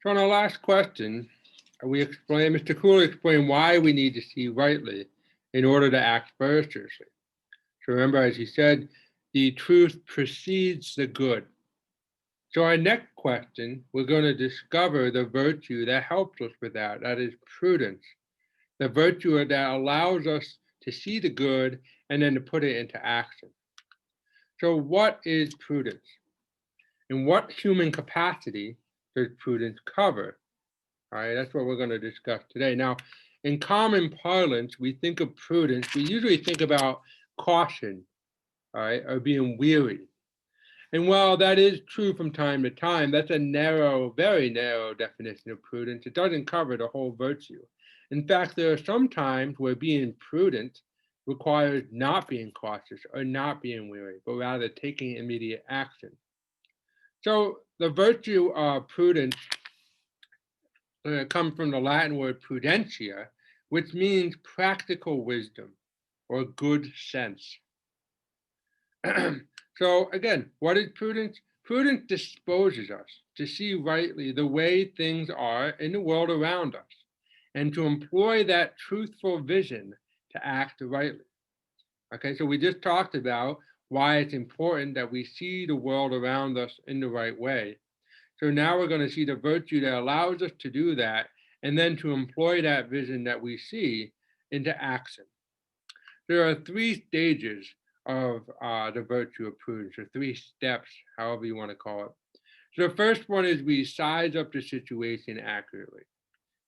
So on our last question, Mr. Cooley explained why we need to see rightly in order to act virtuously. So remember, as he said, the truth precedes the good. So our next question, we're going to discover the virtue that helps us with that. That is prudence, the virtue that allows us to see the good and then to put it into action. So what is prudence? And what human capacity does prudence cover? All right, that's what we're going to discuss today. Now, in common parlance, we think of prudence, we usually think about caution, all right, or being weary. And while that is true from time to time, that's a narrow, very narrow definition of prudence. It doesn't cover the whole virtue. In fact, there are some times where being prudent requires not being cautious or not being weary, but rather taking immediate action. So the virtue of prudence comes from the Latin word prudentia, which means practical wisdom or good sense. So again, what is prudence? Prudence disposes us to see rightly the way things are in the world around us and to employ that truthful vision to act rightly. Okay, so we just talked about why it's important that we see the world around us in the right way. So now we're going to see the virtue that allows us to do that and then to employ that vision that we see into action. There are three stages of the virtue of prudence, or three steps, however you want to call it. So the first one is we size up the situation accurately.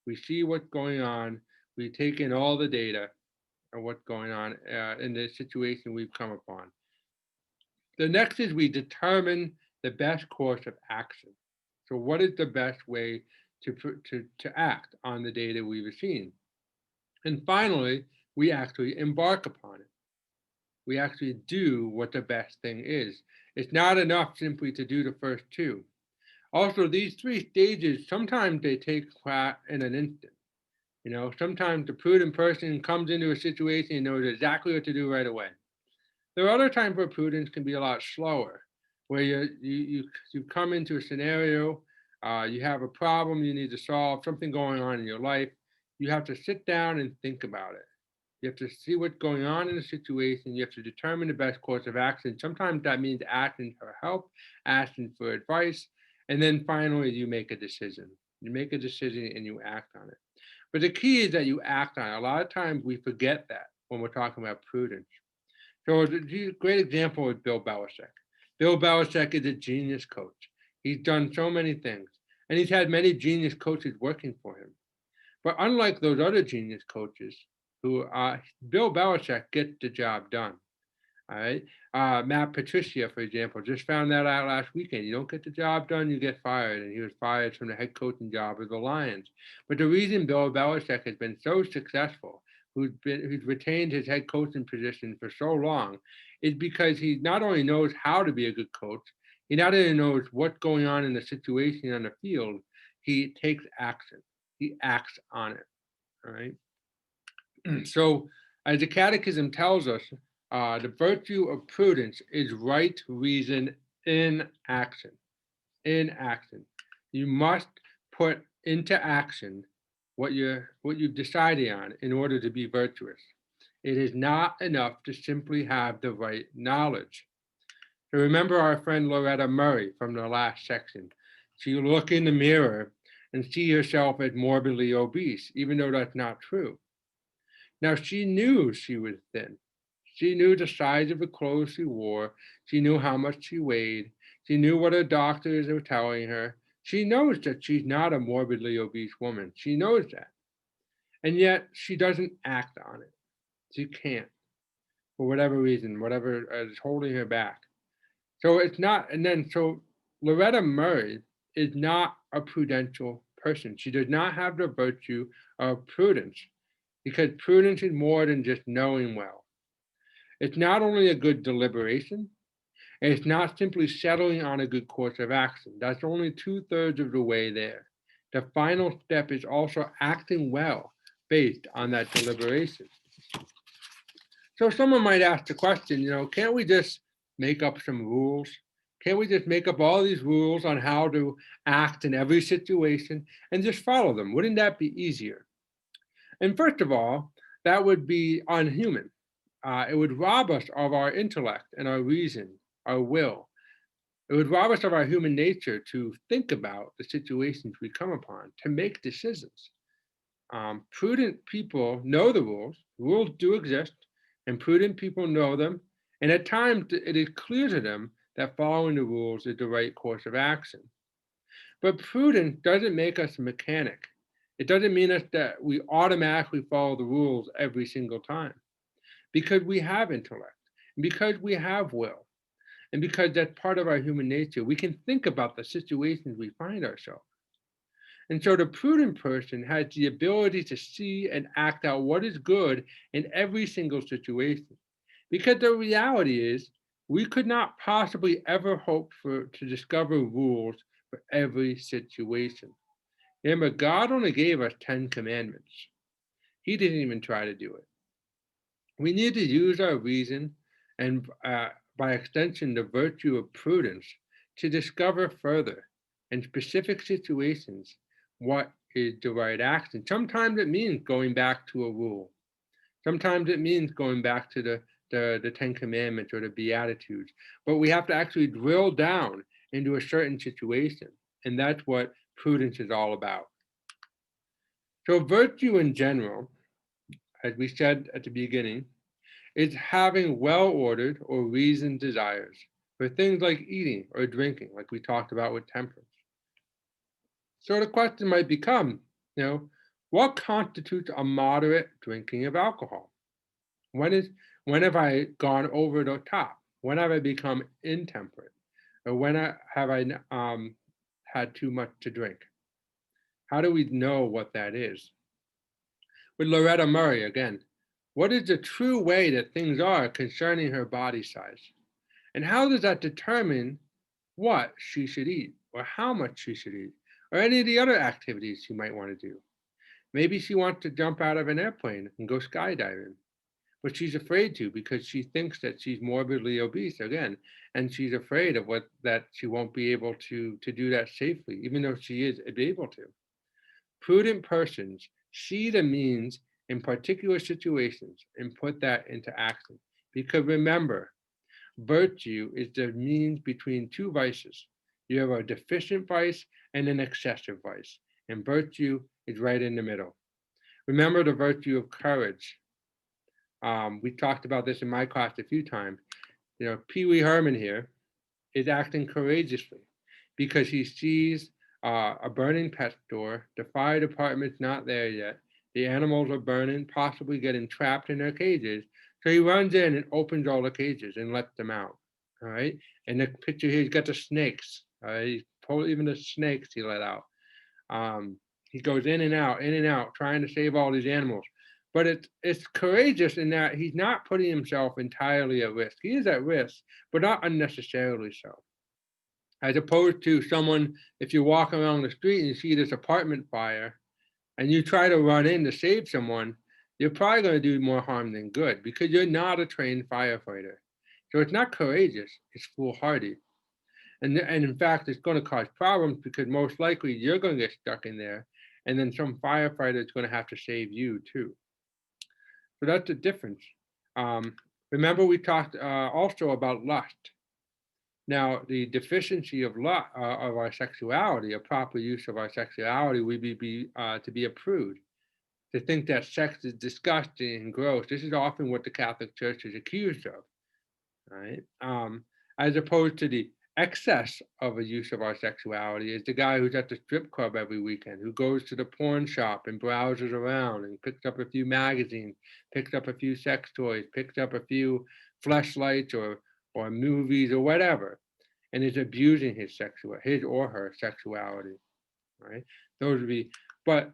We see what's going on. We take in all the data of what's going on in the situation we've come upon. The next is we determine the best course of action. So what is the best way to act on the data we've seen? And finally, we actually embark upon it. We actually do what the best thing is. It's not enough simply to do the first two. Also, these three stages, sometimes they take in an instant. You know, sometimes the prudent person comes into a situation and knows exactly what to do right away. There are other times where prudence can be a lot slower, where you come into a scenario, you have a problem you need to solve, something going on in your life. You have to sit down and think about it. You have to see what's going on in the situation. You have to determine the best course of action. Sometimes that means asking for help, asking for advice, and then finally you make a decision. You make a decision and you act on it. But the key is that you act on it. A lot of times we forget that when we're talking about prudence. So a great example is Bill Belichick. Bill Belichick is a genius coach. He's done so many things, and he's had many genius coaches working for him. But unlike those other genius coaches, Bill Belichick gets the job done. All right. Matt Patricia, for example, just found that out last weekend. You don't get the job done, you get fired. And he was fired from the head coaching job of the Lions. But the reason Bill Belichick has been so successful, who's retained his head coaching position for so long, is because he not only knows how to be a good coach, he not only knows what's going on in the situation on the field, he takes action. He acts on it. All right. So, as the Catechism tells us, the virtue of prudence is right reason in action. In action, you must put into action what you've decided on in order to be virtuous. It is not enough to simply have the right knowledge. So remember our friend Loretta Murray from the last section. She look in the mirror and see herself as morbidly obese, even though that's not true. Now, she knew she was thin. She knew the size of the clothes she wore. She knew how much she weighed. She knew what her doctors were telling her. She knows that she's not a morbidly obese woman. She knows that. And yet she doesn't act on it. She can't, for whatever reason, whatever is holding her back. So it's not, and then so Loretta Murray is not a prudential person. She does not have the virtue of prudence, because prudence is more than just knowing well. It's not only a good deliberation, and it's not simply settling on a good course of action. That's only 2/3 of the way there. The final step is also acting well based on that deliberation. So someone might ask the question, can't we just make up some rules? Can't we just make up all these rules on how to act in every situation and just follow them? Wouldn't that be easier? And first of all, that would be unhuman. It would rob us of our intellect and our reason, our will. It would rob us of our human nature to think about the situations we come upon, to make decisions. Prudent people know the rules. Rules do exist, and prudent people know them. And at times, it is clear to them that following the rules is the right course of action. But prudence doesn't make us a mechanic. It doesn't mean us that we automatically follow the rules every single time, because we have intellect, because we have will, and because that's part of our human nature. We can think about the situations we find ourselves. And so the prudent person has the ability to see and act out what is good in every single situation. Because the reality is, we could not possibly ever hope to discover rules for every situation. Remember, God only gave us 10 commandments. He didn't even try to do it. We need to use our reason and, by extension, the virtue of prudence to discover further in specific situations what is the right action. Sometimes it means going back to a rule. Sometimes it means going back to the Ten Commandments or the Beatitudes. But we have to actually drill down into a certain situation. And that's what prudence is all about. So virtue in general, as we said at the beginning, is having well-ordered or reasoned desires for things like eating or drinking, like we talked about with temperance. So the question might become, what constitutes a moderate drinking of alcohol? When have I gone over the top? When have I become intemperate? Or when have I had too much to drink? How do we know what that is? With Loretta Murray again, what is the true way that things are concerning her body size? And how does that determine what she should eat or how much she should eat or any of the other activities she might want to do? Maybe she wants to jump out of an airplane and go skydiving, but she's afraid to because she thinks that she's morbidly obese again, and she's afraid of that she won't be able to do that safely, even though she is able to. Prudent persons see the means in particular situations and put that into action. Because remember, virtue is the means between two vices. You have a deficient vice and an excessive vice, and virtue is right in the middle. Remember the virtue of courage. We talked about this in my class a few times. Pee Wee Herman here is acting courageously because he sees a burning pet store. The fire department's not there yet. The animals are burning, possibly getting trapped in their cages. So he runs in and opens all the cages and lets them out. All right. And the picture here, he's got the snakes. All right. He's pulled even the snakes he let out. He goes in and out, trying to save all these animals. But it's courageous in that he's not putting himself entirely at risk. He is at risk, but not unnecessarily so. As opposed to someone, if you walk around the street and you see this apartment fire and you try to run in to save someone, you're probably going to do more harm than good because you're not a trained firefighter. So it's not courageous, it's foolhardy. And in fact, it's going to cause problems because most likely you're going to get stuck in there and then some firefighter is going to have to save you too. So that's the difference. Remember, we talked also about lust. Now, the deficiency of our sexuality, a proper use of our sexuality, would be to be a prude, to think that sex is disgusting and gross. This is often what the Catholic Church is accused of, right? As opposed to the excess of a use of our sexuality is the guy who's at the strip club every weekend, who goes to the porn shop and browses around and picks up a few magazines, picks up a few sex toys, picks up a few fleshlights or movies or whatever, and is abusing his or her sexuality, right? Those would be, but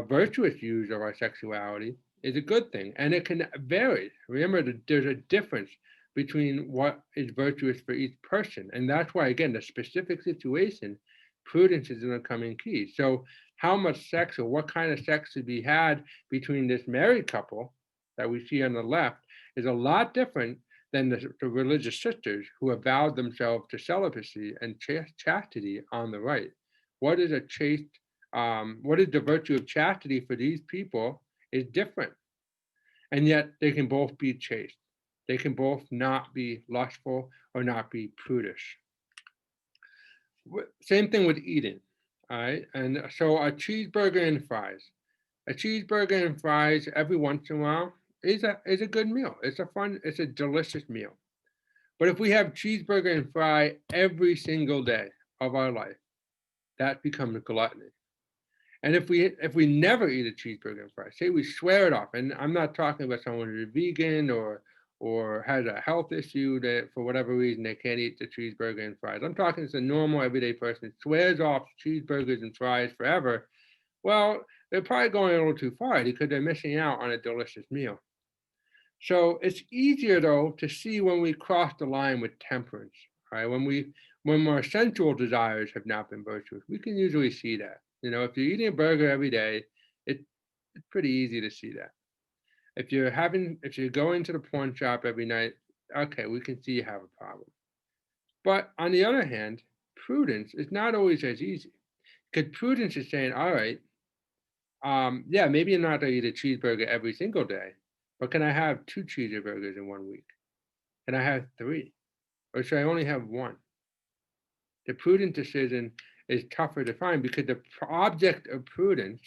virtuous use of our sexuality is a good thing, and it can vary. Remember, there's a difference between what is virtuous for each person, and that's why, again, the specific situation, prudence is going to come in key. So, how much sex or what kind of sex to be had between this married couple that we see on the left is a lot different than the religious sisters who have vowed themselves to celibacy and chastity on the right. What is a chaste, what is the virtue of chastity for these people is different. And yet they can both be chaste. They can both not be lustful or not be prudish. Same thing with eating, all right? And so a cheeseburger and fries. A cheeseburger and fries every once in a while is a good meal. It's a delicious meal. But if we have cheeseburger and fry every single day of our life, that becomes gluttony. And if we never eat a cheeseburger and fries, say we swear it off, and I'm not talking about someone who's vegan or has a health issue that for whatever reason they can't eat the cheeseburger and fries. I'm talking as a normal everyday person swears off cheeseburgers and fries forever. Well, they're probably going a little too far because they're missing out on a delicious meal. So it's easier though to see when we cross the line with temperance, right? When our sensual desires have not been virtuous, we can usually see that. If you're eating a burger every day, it's pretty easy to see that. If you're going to the porn shop every night, okay, we can see you have a problem. But on the other hand, prudence is not always as easy. Because prudence is saying, all right, yeah, maybe I'm not gonna eat a cheeseburger every single day, but can I have 2 cheeseburgers in 1 week? Can I have 3? Or should I only have 1? The prudent decision is tougher to find because the object of prudence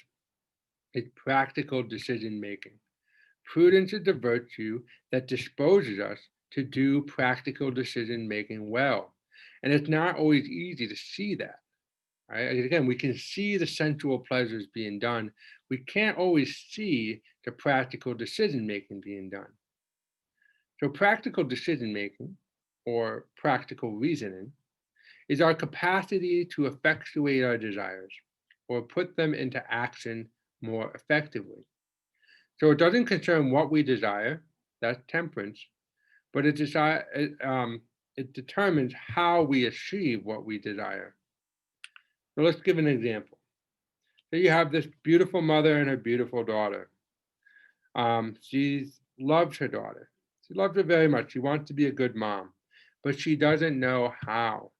is practical decision making. Prudence is the virtue that disposes us to do practical decision making well. And it's not always easy to see that. Right? Again, we can see the sensual pleasures being done. We can't always see the practical decision making being done. So, practical decision making or practical reasoning is our capacity to effectuate our desires or put them into action more effectively. So, it doesn't concern what we desire, that's temperance, but it determines how we achieve what we desire. So, let's give an example. So you have this beautiful mother and her beautiful daughter. She loves her daughter. She loves her very much. She wants to be a good mom, but she doesn't know how.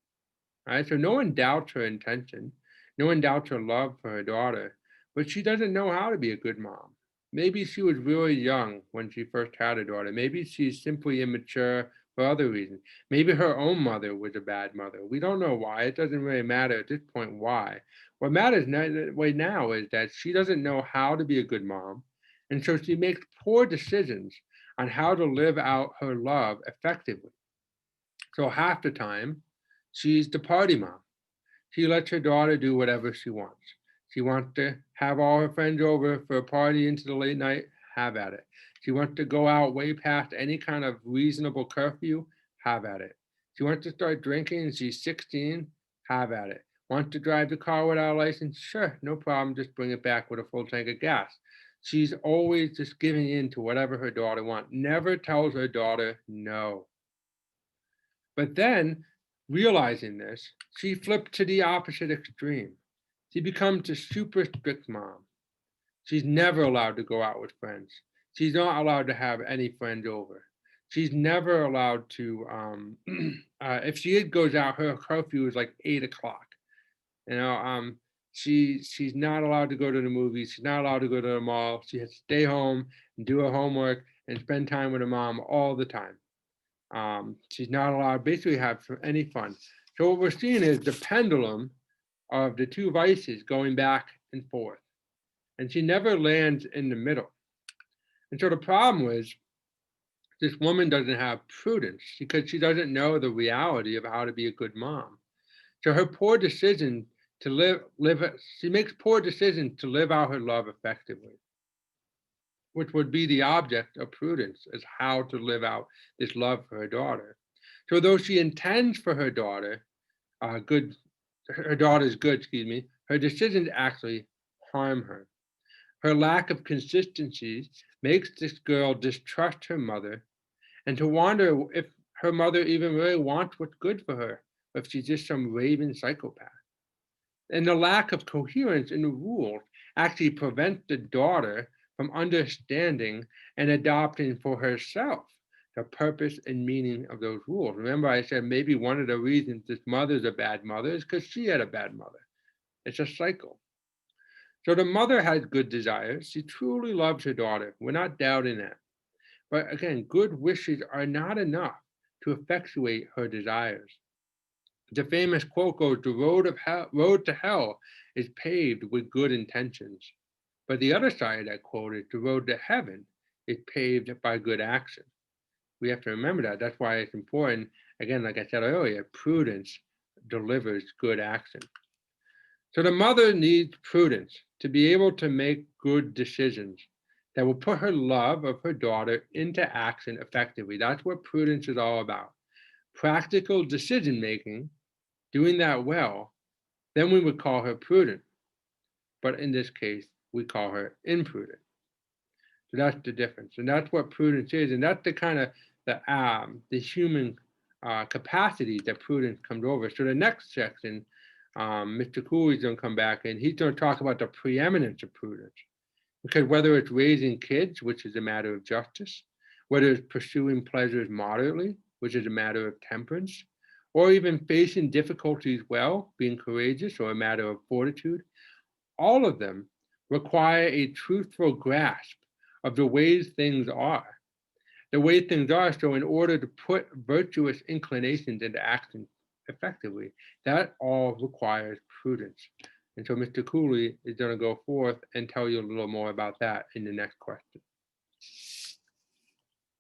Right? So no one doubts her intention. No one doubts her love for her daughter, but she doesn't know how to be a good mom. Maybe she was really young when she first had her daughter. Maybe she's simply immature for other reasons. Maybe her own mother was a bad mother. We don't know why. It doesn't really matter at this point why. What matters right now is that she doesn't know how to be a good mom. And so she makes poor decisions on how to live out her love effectively. So half the time, she's the party mom. She lets her daughter do whatever she wants. She wants to have all her friends over for a party into the late night, have at it. She wants to go out way past any kind of reasonable curfew, have at it. She wants to start drinking and she's 16, have at it. Wants to drive the car without a license? Sure, no problem, just bring it back with a full tank of gas. She's always just giving in to whatever her daughter wants, never tells her daughter no. But then, realizing this, she flipped to the opposite extreme. She becomes a super strict mom. She's never allowed to go out with friends. She's not allowed to have any friends over. She's never allowed to, if she goes out, her curfew is like 8 o'clock. You know, she's not allowed to go to the movies. She's not allowed to go to the mall. She has to stay home and do her homework and spend time with her mom all the time. She's not allowed to basically have any fun. So what we're seeing is the pendulum of the two vices going back and forth. And she never lands in the middle. And so the problem was this woman doesn't have prudence because she doesn't know the reality of how to be a good mom. So her poor decision to she makes poor decisions to live out her love effectively, which would be the object of prudence, is how to live out this love for her daughter. So though she intends for her daughter her daughter's good, her decisions actually harm her. Her lack of consistency makes this girl distrust her mother and to wonder if her mother even really wants what's good for her, or if she's just some raving psychopath. And the lack of coherence in the rules actually prevents the daughter from understanding and adopting for herself the purpose and meaning of those rules. Remember, I said maybe one of the reasons this mother's a bad mother is because she had a bad mother. It's a cycle. So the mother has good desires. She truly loves her daughter. We're not doubting that. But again, good wishes are not enough to effectuate her desires. The famous quote goes, "The road to hell is paved with good intentions." But the other side of that quote is, "The road to heaven is paved by good action." We have to remember that. That's why it's important. Again, like I said earlier, prudence delivers good action. So the mother needs prudence to be able to make good decisions that will put her love of her daughter into action effectively. That's what prudence is all about. Practical decision making, doing that well, then we would call her prudent. But in this case, we call her imprudent. So that's the difference. And that's what prudence is. And that's the kind of the human capacities that prudence comes over. So the next section, Mr. Cooley's going to come back and he's going to talk about the preeminence of prudence. Because whether it's raising kids, which is a matter of justice, whether it's pursuing pleasures moderately, which is a matter of temperance, or even facing difficulties well, being courageous, or a matter of fortitude, all of them require a truthful grasp of the ways things are. The way things are, so in order to put virtuous inclinations into action effectively, that all requires prudence. And so Mr. Cooley is going to go forth and tell you a little more about that in the next question.